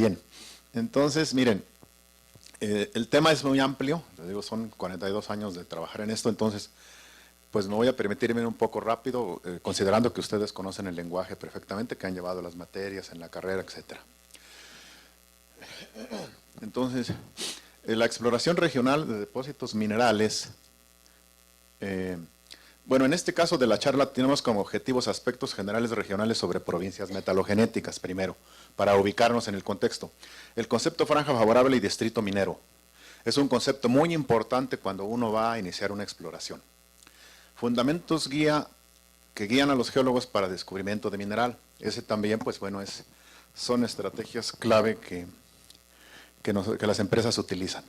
Bien, entonces, miren, el tema es muy amplio, les digo, son 42 años de trabajar en esto, entonces, pues me voy a permitir ir un poco rápido, considerando que ustedes conocen el lenguaje perfectamente, que han llevado las materias en la carrera, etcétera. Entonces, la exploración regional de depósitos minerales, bueno, en este caso de la charla tenemos como objetivos aspectos generales regionales sobre provincias metalogenéticas, primero, para ubicarnos en el contexto. El concepto franja favorable y distrito minero es un concepto muy importante cuando uno va a iniciar una exploración. Fundamentos que guían a los geólogos para descubrimiento de mineral. Ese también, pues bueno, son estrategias clave que las empresas utilizan.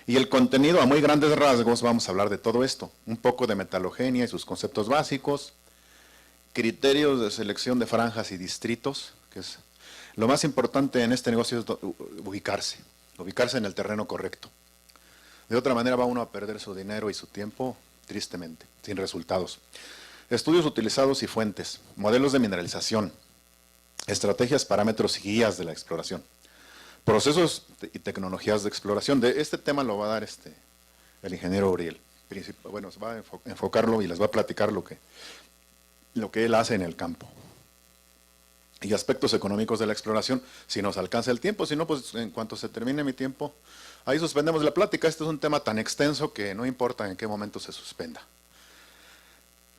Y el contenido, a muy grandes rasgos, vamos a hablar de todo esto. Un poco de metalogenia y sus conceptos básicos, criterios de selección de franjas y distritos, que es lo más importante en este negocio, es ubicarse en el terreno correcto. De otra manera va uno a perder su dinero y su tiempo, tristemente, sin resultados. Estudios utilizados y fuentes, modelos de mineralización, estrategias, parámetros y guías de la exploración. Procesos y tecnologías de exploración. De este tema lo va a dar el ingeniero Uriel. Bueno, va a enfocarlo y les va a platicar lo que él hace en el campo. Y aspectos económicos de la exploración, si nos alcanza el tiempo, si no, pues en cuanto se termine mi tiempo, ahí suspendemos la plática. Este es un tema tan extenso que no importa en qué momento se suspenda.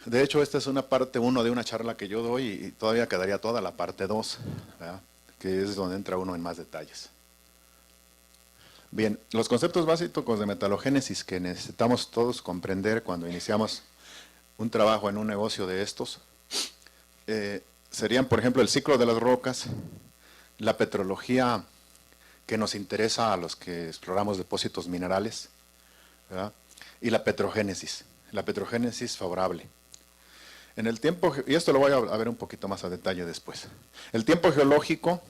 De hecho, esta es una parte 1 de una charla que yo doy y todavía quedaría toda la parte 2, ¿verdad? Que es donde entra uno en más detalles. Bien, los conceptos básicos de metalogénesis que necesitamos todos comprender cuando iniciamos un trabajo en un negocio de estos, serían, por ejemplo, el ciclo de las rocas, la petrología que nos interesa a los que exploramos depósitos minerales, ¿verdad? Y la petrogénesis favorable. En el tiempo, y esto lo voy a ver un poquito más a detalle después. El tiempo geológico,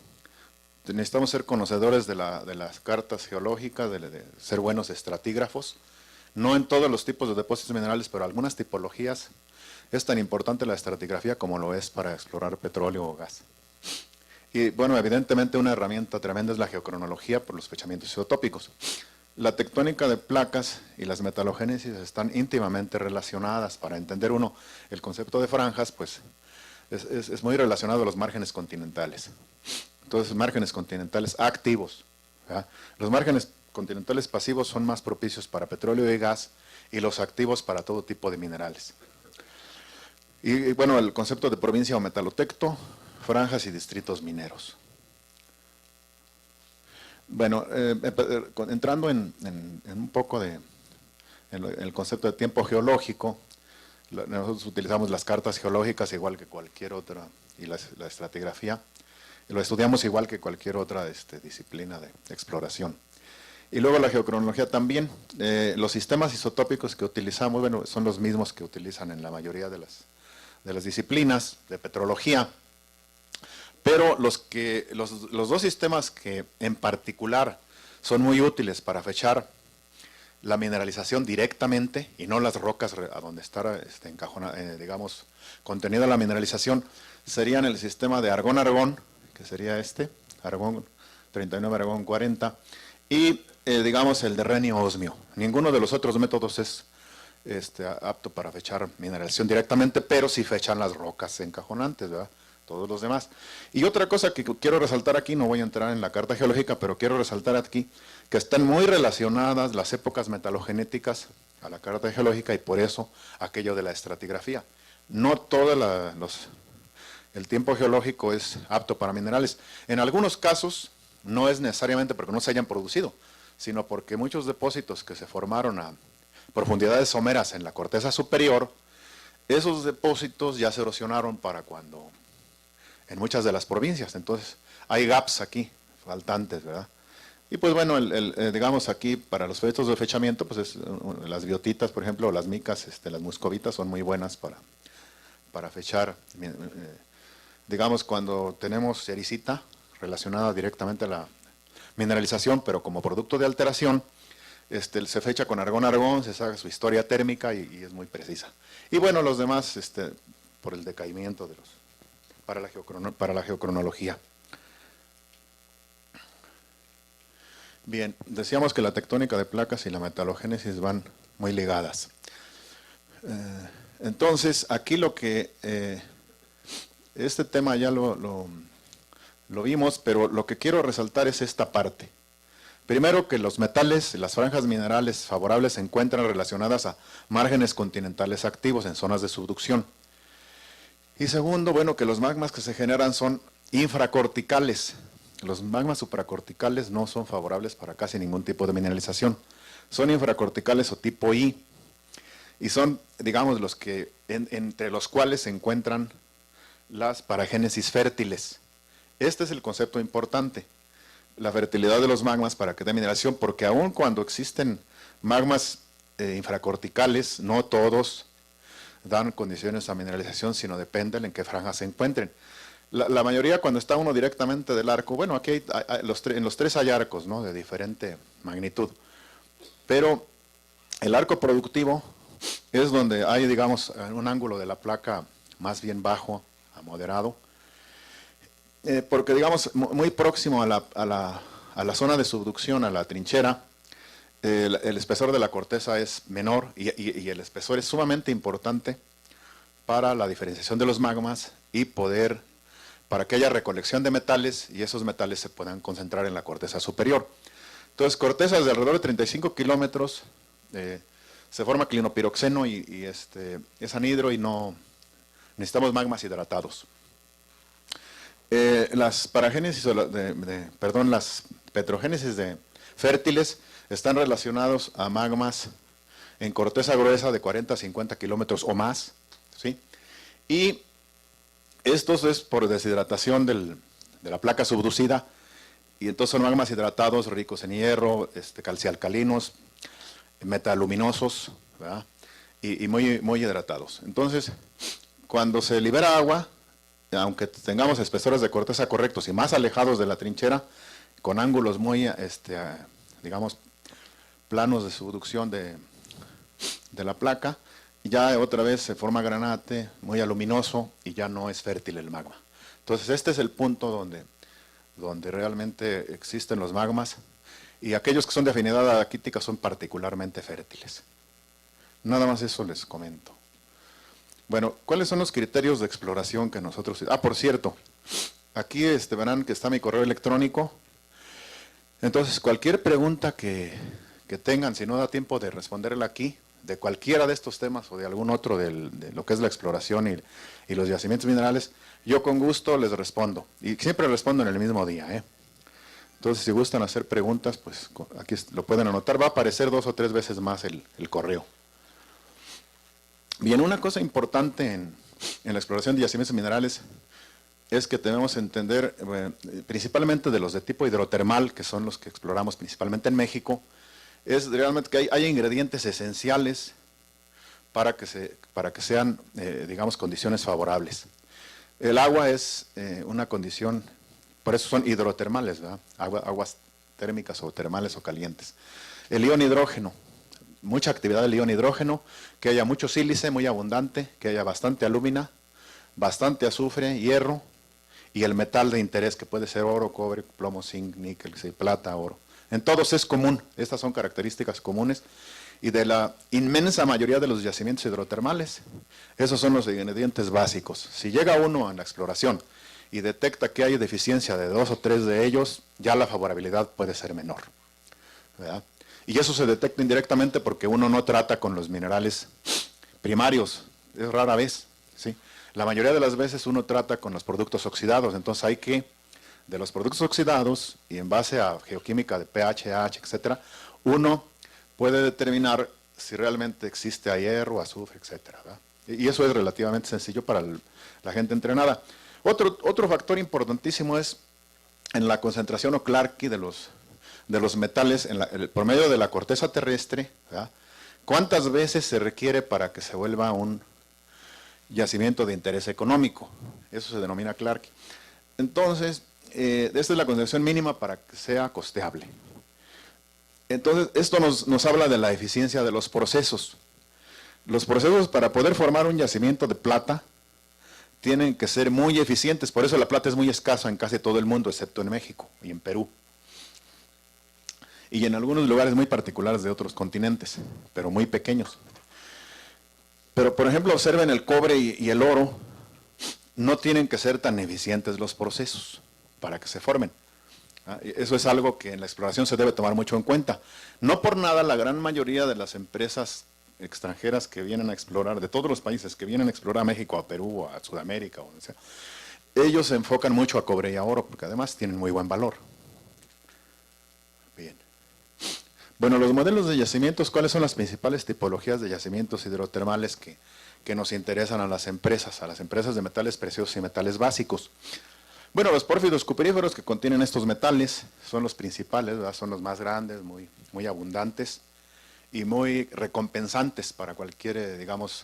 necesitamos ser conocedores de las cartas geológicas, de ser buenos estratígrafos. No en todos los tipos de depósitos minerales, pero algunas tipologías es tan importante la estratigrafía como lo es para explorar petróleo o gas. Y bueno, evidentemente una herramienta tremenda es la geocronología por los fechamientos isotópicos. La tectónica de placas y las metalogénesis están íntimamente relacionadas. Para entender uno el concepto de franjas, pues es muy relacionado a los márgenes continentales. Entonces, márgenes continentales activos, ¿verdad? Los márgenes continentales pasivos son más propicios para petróleo y gas, y los activos para todo tipo de minerales. Y bueno, el concepto de provincia o metalotecto, franjas y distritos mineros. Bueno, entrando en un poco en el concepto de tiempo geológico, nosotros utilizamos las cartas geológicas igual que cualquier otra, y la estratigrafía. Lo estudiamos igual que cualquier otra disciplina de exploración. Y luego la geocronología también. Los sistemas isotópicos que utilizamos, bueno, son los mismos que utilizan en la mayoría de las disciplinas de petrología. Pero los dos sistemas que en particular son muy útiles para fechar la mineralización directamente y no las rocas a donde está digamos, contenida la mineralización, serían el sistema de argón-argón, que sería argón 39, argón 40, y digamos el de renio-osmio. Ninguno de los otros métodos es apto para fechar mineralización directamente, pero sí fechan las rocas encajonantes, ¿verdad? Todos los demás. Y otra cosa que quiero resaltar aquí, no voy a entrar en la carta geológica, pero quiero resaltar aquí que están muy relacionadas las épocas metalogenéticas a la carta geológica y por eso aquello de la estratigrafía. No todo el tiempo geológico es apto para minerales. En algunos casos no es necesariamente porque no se hayan producido, sino porque muchos depósitos que se formaron a profundidades someras en la corteza superior, esos depósitos ya se erosionaron para cuando, en muchas de las provincias, entonces hay gaps aquí, faltantes, ¿verdad? Y pues bueno, digamos aquí para los efectos de fechamiento, pues las biotitas, por ejemplo, las micas, las muscovitas son muy buenas para fechar. Digamos, cuando tenemos sericita relacionada directamente a la mineralización, pero como producto de alteración, se fecha con argón-argón, se saca su historia térmica y es muy precisa. Y bueno, los demás, por el decaimiento para la geocronología. Bien, decíamos que la tectónica de placas y la metalogénesis van muy ligadas. Entonces, aquí lo que, este tema ya lo vimos, pero lo que quiero resaltar es esta parte. Primero, que los metales y las franjas minerales favorables se encuentran relacionadas a márgenes continentales activos en zonas de subducción. Y segundo, bueno, que los magmas que se generan son infracorticales. Los magmas supracorticales no son favorables para casi ningún tipo de mineralización. Son infracorticales o tipo I. Y son, digamos, los que entre los cuales se encuentran las paragénesis fértiles. Este es el concepto importante, la fertilidad de los magmas para que dé mineralización, porque aun cuando existen magmas infracorticales, no todos dan condiciones a mineralización, sino depende en qué franja se encuentren. La mayoría, cuando está uno directamente del arco, bueno, aquí en los tres hay arcos, ¿no?, de diferente magnitud, pero el arco productivo es donde hay, digamos, un ángulo de la placa más bien bajo a moderado, porque, digamos, muy próximo a la zona de subducción, a la trinchera, el espesor de la corteza es menor y el espesor es sumamente importante para la diferenciación de los magmas y para que haya recolección de metales y esos metales se puedan concentrar en la corteza superior. Entonces, cortezas de alrededor de 35 kilómetros, se forma clinopiroxeno y es anhidro y no necesitamos magmas hidratados. Las paragénesis, las petrogénesis de fértiles están relacionados a magmas en corteza gruesa de 40 a 50 kilómetros o más, ¿sí? Y estos es por deshidratación de la placa subducida, y entonces son magmas hidratados ricos en hierro, calcialcalinos, metaluminosos, ¿verdad? Y muy hidratados. Entonces, cuando se libera agua, aunque tengamos espesores de corteza correctos y más alejados de la trinchera, con ángulos muy, digamos, planos de subducción de la placa, ya otra vez se forma granate, muy aluminoso, y ya no es fértil el magma. Entonces, este es el punto donde realmente existen los magmas, y aquellos que son de afinidad araquítica son particularmente fértiles. Nada más eso les comento. Bueno, ¿cuáles son los criterios de exploración que nosotros... por cierto, aquí verán que está mi correo electrónico. Entonces, cualquier pregunta que tengan, si no da tiempo de responderla aquí, de cualquiera de estos temas o de algún otro de lo que es la exploración y los yacimientos minerales, yo con gusto les respondo. Y siempre respondo en el mismo día, ¿eh? Entonces, si gustan hacer preguntas, pues aquí lo pueden anotar. Va a aparecer 2 o 3 veces más el correo. Bien, una cosa importante en la exploración de yacimientos minerales es que debemos entender, principalmente de los de tipo hidrotermal, que son los que exploramos principalmente en México, es realmente que hay ingredientes esenciales para que sean, digamos, condiciones favorables. El agua es una condición, por eso son hidrotermales, ¿verdad? Aguas térmicas o termales o calientes. El ion hidrógeno, mucha actividad del ion hidrógeno, que haya mucho sílice, muy abundante, que haya bastante alúmina, bastante azufre, hierro, y el metal de interés, que puede ser oro, cobre, plomo, zinc, níquel, plata, oro. En todos es común, estas son características comunes, y de la inmensa mayoría de los yacimientos hidrotermales, esos son los ingredientes básicos. Si llega uno en la exploración y detecta que hay deficiencia de 2 o 3 de ellos, ya la favorabilidad puede ser menor, ¿verdad? Y eso se detecta indirectamente porque uno no trata con los minerales primarios, es rara vez, ¿sí? La mayoría de las veces uno trata con los productos oxidados, entonces hay que, de los productos oxidados, y en base a geoquímica de pH, H, etcétera, uno puede determinar si realmente existe hierro, azufre, etcétera, ¿verdad? Y eso es relativamente sencillo para la gente entrenada. Otro factor importantísimo es en la concentración o Clarke de los metales por medio de la corteza terrestre, ¿verdad? ¿Cuántas veces se requiere para que se vuelva un yacimiento de interés económico? Eso se denomina Clarke. Entonces, esta es la concentración mínima para que sea costeable. Entonces, esto nos habla de la eficiencia de los procesos. Los procesos para poder formar un yacimiento de plata tienen que ser muy eficientes, por eso la plata es muy escasa en casi todo el mundo, excepto en México y en Perú. y en algunos lugares muy particulares de otros continentes, pero muy pequeños. Pero, por ejemplo, observen el cobre y el oro, no tienen que ser tan eficientes los procesos para que se formen. Eso es algo que en la exploración se debe tomar mucho en cuenta. No por nada la gran mayoría de las empresas extranjeras que vienen a explorar, de todos los países que vienen a explorar a México, a Perú, a Sudamérica, o donde sea, ellos se enfocan mucho a cobre y a oro, porque además tienen muy buen valor. Bien. Bueno, los modelos de yacimientos, ¿cuáles son las principales tipologías de yacimientos hidrotermales que nos interesan a las empresas de metales preciosos y metales básicos? Bueno, los pórfidos cupríferos que contienen estos metales son los principales, ¿verdad? Son los más grandes, muy abundantes y muy recompensantes para cualquier, digamos,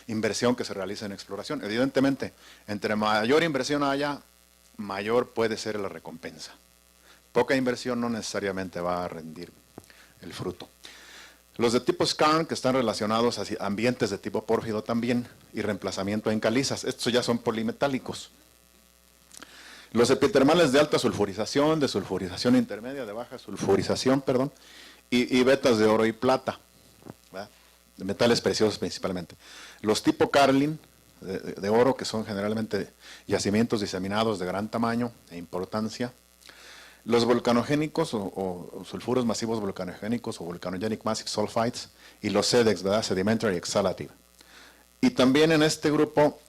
inversión que se realice en exploración. Evidentemente, entre mayor inversión haya, mayor puede ser la recompensa. Poca inversión no necesariamente va a rendir el fruto. Los de tipo skarn, que están relacionados a ambientes de tipo pórfido también, y reemplazamiento en calizas, estos ya son polimetálicos. Los epitermales de alta sulfurización, de sulfurización intermedia, de baja sulfurización, perdón, y vetas de oro y plata, ¿verdad? De metales preciosos principalmente. Los tipo Carlin, de oro, que son generalmente yacimientos diseminados de gran tamaño e importancia. Los volcanogénicos o sulfuros masivos volcanogénicos o volcanogenic massive sulfides, y los SEDEX, ¿verdad? Sedimentary exhalative. Y también en este grupo,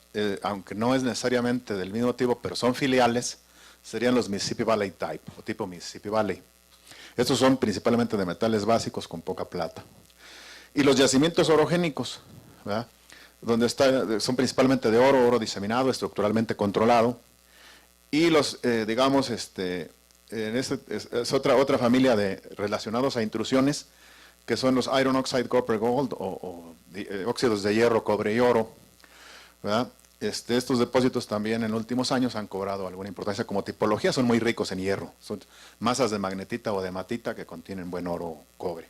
aunque no es necesariamente del mismo tipo, pero son filiales, serían los Mississippi Valley Type, o tipo Mississippi Valley. Estos son principalmente de metales básicos con poca plata. Y los yacimientos orogénicos, ¿verdad? Donde son principalmente de oro, oro diseminado, estructuralmente controlado. Y los, digamos, es otra familia de relacionados a intrusiones, que son los Iron Oxide Copper Gold, o óxidos de hierro, cobre y oro, ¿verdad? Estos depósitos también en últimos años han cobrado alguna importancia como tipología, son muy ricos en hierro, son masas de magnetita o de hematita que contienen buen oro o cobre.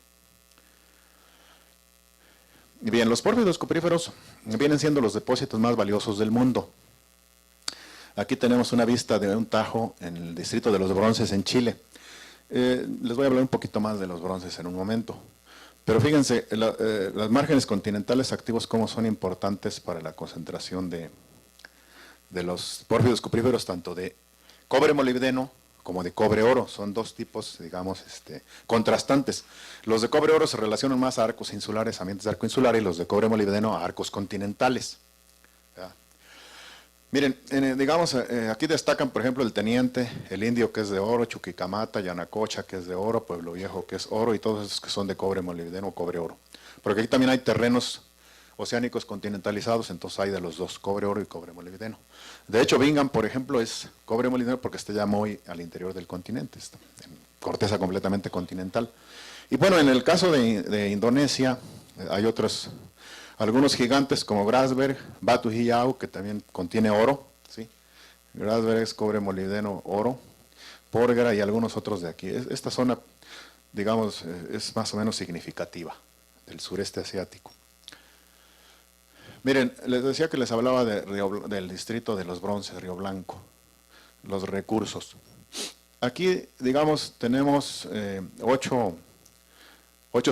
Bien, los pórfidos cupríferos vienen siendo los depósitos más valiosos del mundo. Aquí tenemos una vista de un tajo en el distrito de los Bronces en Chile. Les voy a hablar un poquito más de los bronces en un momento. Pero fíjense, las márgenes continentales activos cómo son importantes para la concentración de los pórfidos cupríferos, tanto de cobre molibdeno como de cobre oro. Son dos tipos, digamos, contrastantes. Los de cobre oro se relacionan más a arcos insulares, ambientes de arco insular, y los de cobre molibdeno a arcos continentales. ¿Ya? Miren, digamos, aquí destacan, por ejemplo, el Teniente, el Indio, que es de oro, Chuquicamata, Yanacocha, que es de oro, Pueblo Viejo, que es oro, y todos esos que son de cobre molibdeno o cobre oro. Porque aquí también hay terrenos oceánicos continentalizados, entonces hay de los dos, cobre oro y cobre molibdeno. De hecho, Bingham, por ejemplo, es cobre molibdeno porque está ya muy al interior del continente, está en corteza completamente continental. Y bueno, en el caso de Indonesia, hay algunos gigantes como Grasberg, Batu Hijau, que también contiene oro, ¿sí? Grasberg es cobre molibdeno, oro, Porgera y algunos otros de aquí. Esta zona, digamos, es más o menos significativa del sureste asiático. Miren, les decía que les hablaba del distrito de los Bronces, Río Blanco, los recursos. Aquí, digamos, tenemos 8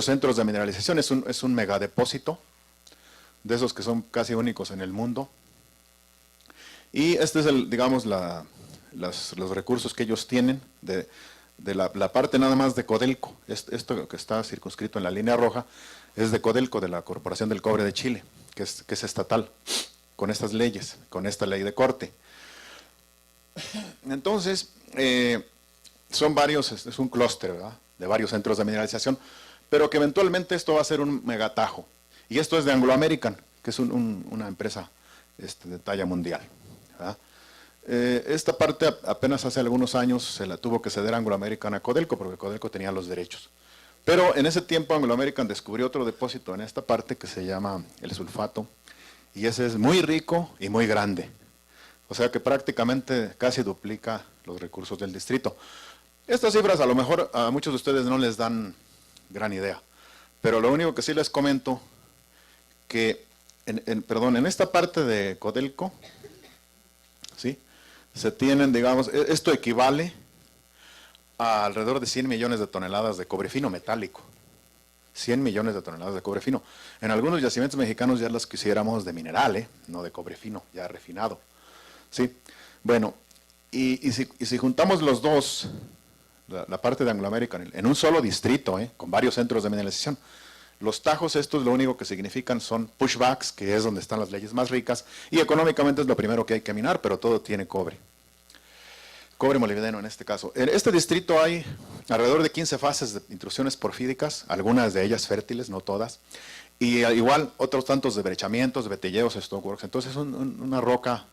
centros de mineralización, es un megadepósito, de esos que son casi únicos en el mundo. Y este es, digamos, los recursos que ellos tienen de la parte nada más de Codelco. Esto que está circunscrito en la línea roja es de Codelco, de la Corporación del Cobre de Chile, que es estatal, con estas leyes, con esta ley de corte. Entonces, son varios, es un clúster, ¿verdad?, de varios centros de mineralización, pero que eventualmente esto va a ser un megatajo. Y esto es de Anglo American, que es una empresa de talla mundial, ¿verdad? Esta parte apenas hace algunos años se la tuvo que ceder Anglo American a Codelco, porque Codelco tenía los derechos. Pero en ese tiempo Anglo American descubrió otro depósito en esta parte que se llama el sulfato, y ese es muy rico y muy grande. O sea que prácticamente casi duplica los recursos del distrito. Estas cifras a lo mejor a muchos de ustedes no les dan gran idea, pero lo único que sí les comento, que en esta parte de Codelco, ¿sí?, se tienen, digamos, esto equivale a alrededor de 100 millones de toneladas de cobre fino metálico. 100 millones de toneladas de cobre fino. En algunos yacimientos mexicanos ya los quisiéramos de mineral, no de cobre fino, ya refinado. ¿Sí? Bueno, y si juntamos los dos, la parte de Anglo American, en un solo distrito, con varios centros de mineralización, los tajos estos lo único que significan son pushbacks, que es donde están las leyes más ricas, y económicamente es lo primero que hay que minar, pero todo tiene cobre. Cobre molibdeno en este caso. En este distrito hay alrededor de 15 fases de intrusiones porfídicas, algunas de ellas fértiles, no todas, y igual otros tantos de brechamientos, vetilleos, stoneworks. Entonces es una roca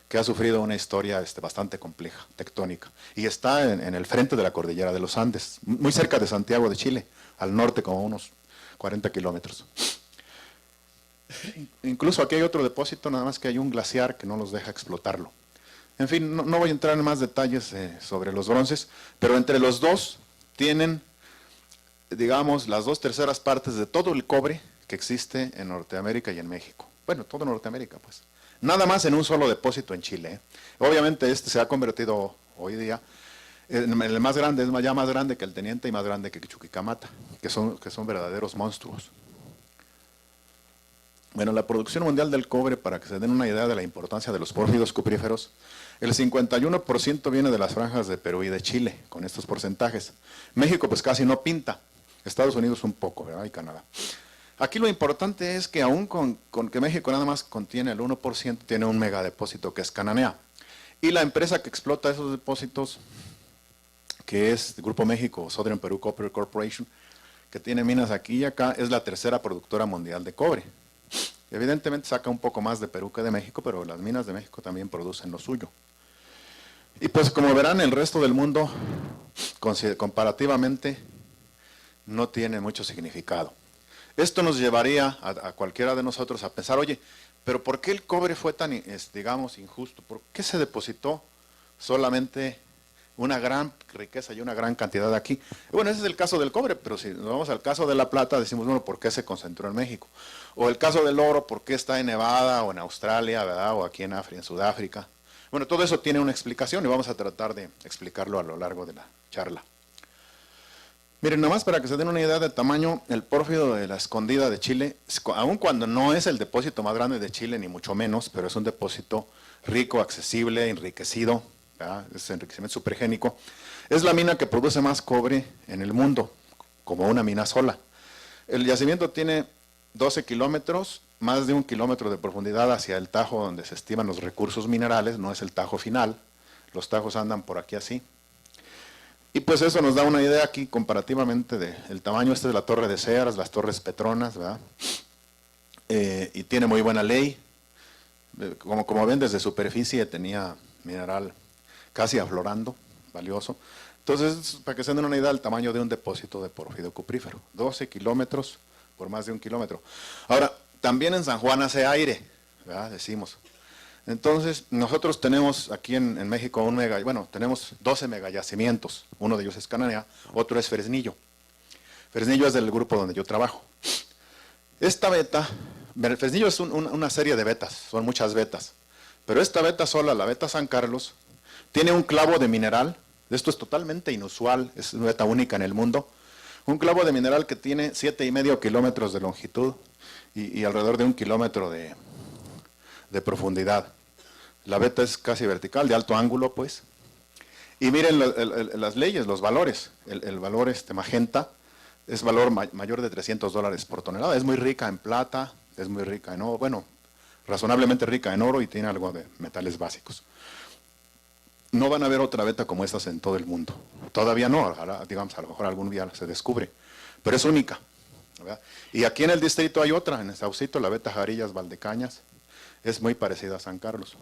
que ha sufrido una historia bastante compleja, tectónica, y está en el frente de la cordillera de los Andes, muy cerca de Santiago de Chile, al norte como unos 40 kilómetros. Incluso aquí hay otro depósito, nada más que hay un glaciar que no los deja explotarlo. En fin, no voy a entrar en más detalles sobre los bronces, pero entre los dos tienen, digamos, las 2/3 partes de todo el cobre que existe en Norteamérica y en México. Bueno, todo Norteamérica, pues. Nada más en un solo depósito en Chile. Obviamente se ha convertido hoy día, el más grande, es ya más grande que el Teniente y más grande que Chuquicamata, que son verdaderos monstruos. Bueno, la producción mundial del cobre, para que se den una idea de la importancia de los pórfidos cupríferos, el 51% viene de las franjas de Perú y de Chile, con estos porcentajes. México pues casi no pinta, Estados Unidos un poco, ¿verdad? Y Canadá. Aquí lo importante es que aún con que México nada más contiene el 1%, tiene un megadepósito que es Cananea. Y la empresa que explota esos depósitos, que es el Grupo México, Southern Peru Copper Corporation, que tiene minas aquí y acá, es la tercera productora mundial de cobre. Evidentemente saca un poco más de Perú que de México, pero las minas de México también producen lo suyo. Y pues como verán, el resto del mundo, comparativamente, no tiene mucho significado. Esto nos llevaría a cualquiera de nosotros a pensar, oye, pero ¿por qué el cobre fue tan, digamos, injusto? ¿Por qué se depositó solamente una gran riqueza y una gran cantidad aquí? Bueno, ese es el caso del cobre, pero si nos vamos al caso de la plata, decimos, bueno, ¿por qué se concentró en México? O el caso del oro, ¿por qué está en Nevada o en Australia, ¿verdad? O aquí en África, en Sudáfrica? Bueno, todo eso tiene una explicación y vamos a tratar de explicarlo a lo largo de la charla. Miren, nada más para que se den una idea del tamaño, el pórfido de la Escondida de Chile, aun cuando no es el depósito más grande de Chile, ni mucho menos, pero es un depósito rico, accesible, enriquecido, ¿verdad? Es enriquecimiento supergénico, es la mina que produce más cobre en el mundo, como una mina sola. El yacimiento tiene 12 kilómetros, más de 1 kilómetro de profundidad hacia el tajo donde se estiman los recursos minerales, no es el tajo final, los tajos andan por aquí así. Y pues eso nos da una idea aquí comparativamente del tamaño. Esta es la torre de Sears, las torres Petronas, ¿verdad? Y tiene muy buena ley. Como ven, desde superficie tenía mineral casi aflorando, valioso. Entonces, para que se den una idea del tamaño de un depósito de pórfido cuprífero. 12 kilómetros por más de 1 kilómetro. Ahora, también en San Juan hace aire, ¿verdad? Decimos. Entonces, nosotros tenemos aquí en México tenemos 12 megayacimientos. Uno de ellos es Cananea, otro es Fresnillo. Fresnillo es del grupo donde yo trabajo. Esta veta, Fresnillo es una serie de vetas, son muchas vetas. Pero esta veta sola, la veta San Carlos, tiene un clavo de mineral. Esto es totalmente inusual, es una veta única en el mundo. Un clavo de mineral que tiene 7,5 kilómetros de longitud y alrededor de 1 kilómetro de profundidad. La veta es casi vertical, de alto ángulo, pues. Y miren las leyes, los valores. El valor magenta es valor mayor de $300 por tonelada. Es muy rica en plata, es muy rica en oro, bueno, razonablemente rica en oro y tiene algo de metales básicos. No van a ver otra veta como estas en todo el mundo. Todavía no, ojalá, digamos, a lo mejor algún día se descubre, pero es única, ¿verdad? Y aquí en el distrito hay otra, en Saucito, la veta Jarillas Valdecañas, es muy parecida a San Carlos.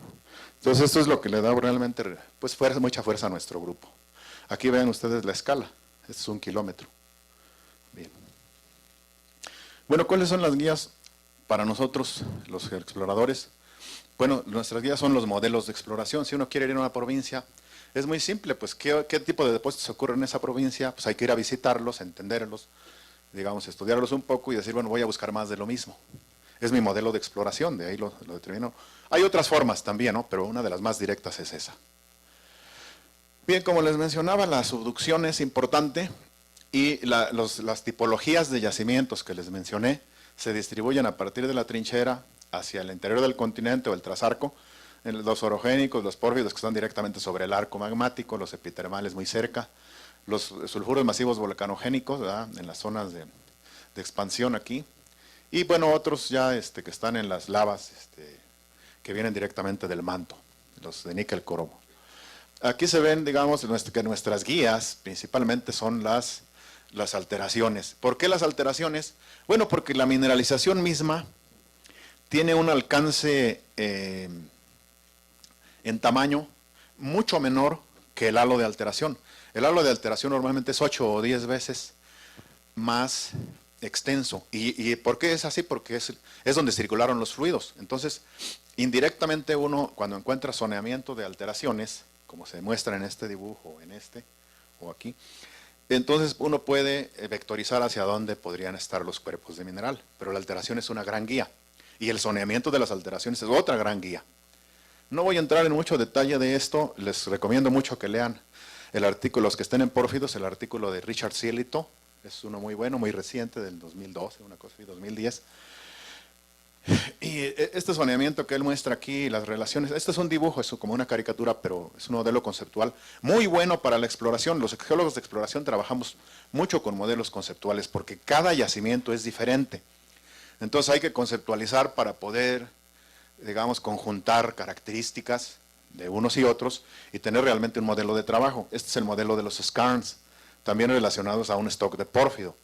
Entonces esto es lo que le da realmente pues, mucha fuerza a nuestro grupo. Aquí ven ustedes la escala, este es 1 kilómetro. Bien. Bueno, ¿cuáles son las guías para nosotros, los exploradores? Bueno, nuestras guías son los modelos de exploración. Si uno quiere ir a una provincia, es muy simple, pues ¿qué tipo de depósitos ocurren en esa provincia? Pues hay que ir a visitarlos, entenderlos, digamos, estudiarlos un poco y decir, bueno, voy a buscar más de lo mismo. Es mi modelo de exploración, de ahí lo determino. Hay otras formas también, ¿no? Pero una de las más directas es esa. Bien, como les mencionaba, la subducción es importante y las tipologías de yacimientos que les mencioné se distribuyen a partir de la trinchera hacia el interior del continente o el trasarco, en los orogénicos, los pórfidos que están directamente sobre el arco magmático, los epitermales muy cerca, los sulfuros masivos volcanogénicos, ¿verdad?, en las zonas de expansión aquí, y bueno, otros ya que están en las lavas que vienen directamente del manto, los de níquel cromo. Aquí se ven, digamos, que nuestras guías principalmente son las alteraciones. ¿Por qué las alteraciones? Bueno, porque la mineralización misma tiene un alcance en tamaño mucho menor que el halo de alteración. El halo de alteración normalmente es 8 o 10 veces más extenso. ¿Y por qué es así? Porque es donde circularon los fluidos. Entonces, indirectamente uno, cuando encuentra zoneamiento de alteraciones, como se muestra en este dibujo, en este o aquí, entonces uno puede vectorizar hacia dónde podrían estar los cuerpos de mineral, pero la alteración es una gran guía, y el zoneamiento de las alteraciones es otra gran guía. No voy a entrar en mucho detalle de esto, les recomiendo mucho que lean el artículo, los que estén en pórfidos, el artículo de Richard Cielito, es uno muy bueno, muy reciente, del 2012, una cosa así, 2010, y este zoneamiento que él muestra aquí, las relaciones, este es un dibujo, es como una caricatura, pero es un modelo conceptual muy bueno para la exploración. Los geólogos de exploración trabajamos mucho con modelos conceptuales porque cada yacimiento es diferente. Entonces hay que conceptualizar para poder, digamos, conjuntar características de unos y otros y tener realmente un modelo de trabajo. Este es el modelo de los skarns, también relacionados a un stock de pórfido.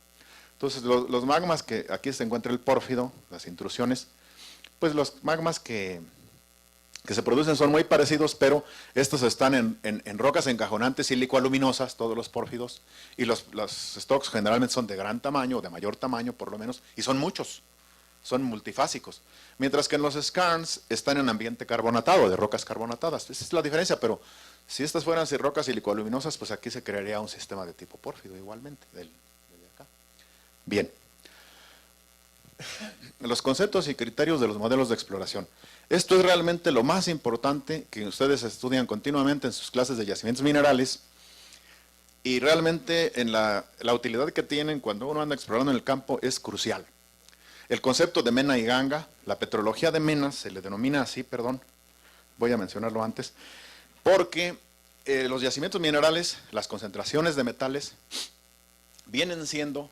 Entonces, los magmas que aquí se encuentra el pórfido, las intrusiones, pues los magmas que se producen son muy parecidos, pero estos están en rocas encajonantes sílico-aluminosas, todos los pórfidos, y los stocks generalmente son de gran tamaño, o de mayor tamaño por lo menos, y son muchos, son multifásicos. Mientras que en los skarns están en ambiente carbonatado, de rocas carbonatadas. Esa es la diferencia, pero si estas fueran rocas sílico-aluminosas, pues aquí se crearía un sistema de tipo pórfido igualmente, desde acá. Bien, los conceptos y criterios de los modelos de exploración. Esto es realmente lo más importante que ustedes estudian continuamente en sus clases de yacimientos minerales y realmente en la utilidad que tienen cuando uno anda explorando en el campo es crucial. El concepto de mena y ganga, la petrología de menas, se le denomina así, perdón, voy a mencionarlo antes, porque los yacimientos minerales, las concentraciones de metales, vienen siendo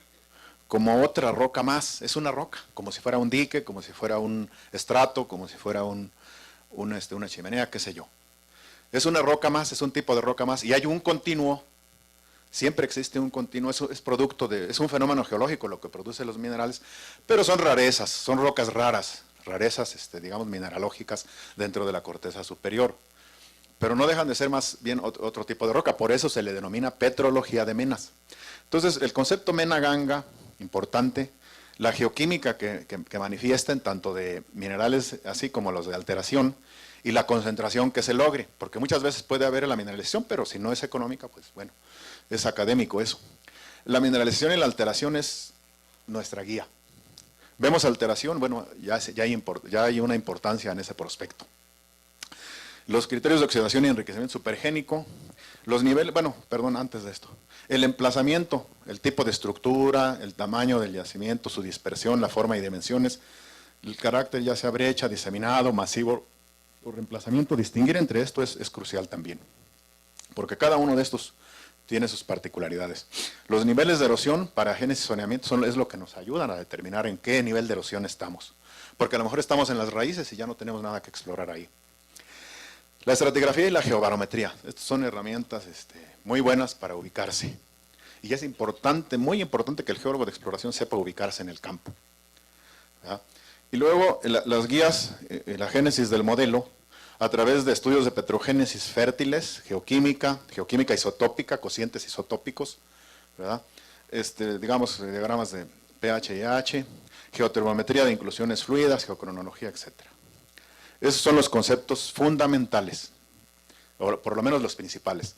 como otra roca más, es una roca, como si fuera un dique, como si fuera un estrato, como si fuera una chimenea, qué sé yo. Es una roca más, es un tipo de roca más, y hay un continuo, siempre existe un continuo, eso es producto es un fenómeno geológico lo que produce los minerales, pero son rarezas, son rocas raras, rarezas, digamos, mineralógicas dentro de la corteza superior. Pero no dejan de ser más bien otro tipo de roca, por eso se le denomina petrología de menas. Entonces, el concepto mena-ganga, importante, la geoquímica que manifiesten tanto de minerales así como los de alteración y la concentración que se logre, porque muchas veces puede haber la mineralización, pero si no es económica, pues bueno, es académico eso. La mineralización y la alteración es nuestra guía. Vemos alteración, bueno, ya hay una importancia en ese prospecto. Los criterios de oxidación y enriquecimiento supergénico, los niveles, bueno, perdón, antes de esto, el emplazamiento, el tipo de estructura, el tamaño del yacimiento, su dispersión, la forma y dimensiones, el carácter ya sea brecha, diseminado, masivo o reemplazamiento, distinguir entre esto es crucial también, porque cada uno de estos tiene sus particularidades. Los niveles de erosión para génesis y zoneamiento es lo que nos ayudan a determinar en qué nivel de erosión estamos, porque a lo mejor estamos en las raíces y ya no tenemos nada que explorar ahí. La estratigrafía y la geobarometría, estas son herramientas muy buenas para ubicarse. Y es importante, muy importante que el geólogo de exploración sepa ubicarse en el campo, ¿verdad? Y luego las guías, la génesis del modelo, a través de estudios de petrogénesis fértiles, geoquímica isotópica, cocientes isotópicos, ¿verdad? Digamos, diagramas de pH y H, geotermometría de inclusiones fluidas, geocronología, etc. Esos son los conceptos fundamentales, o por lo menos los principales.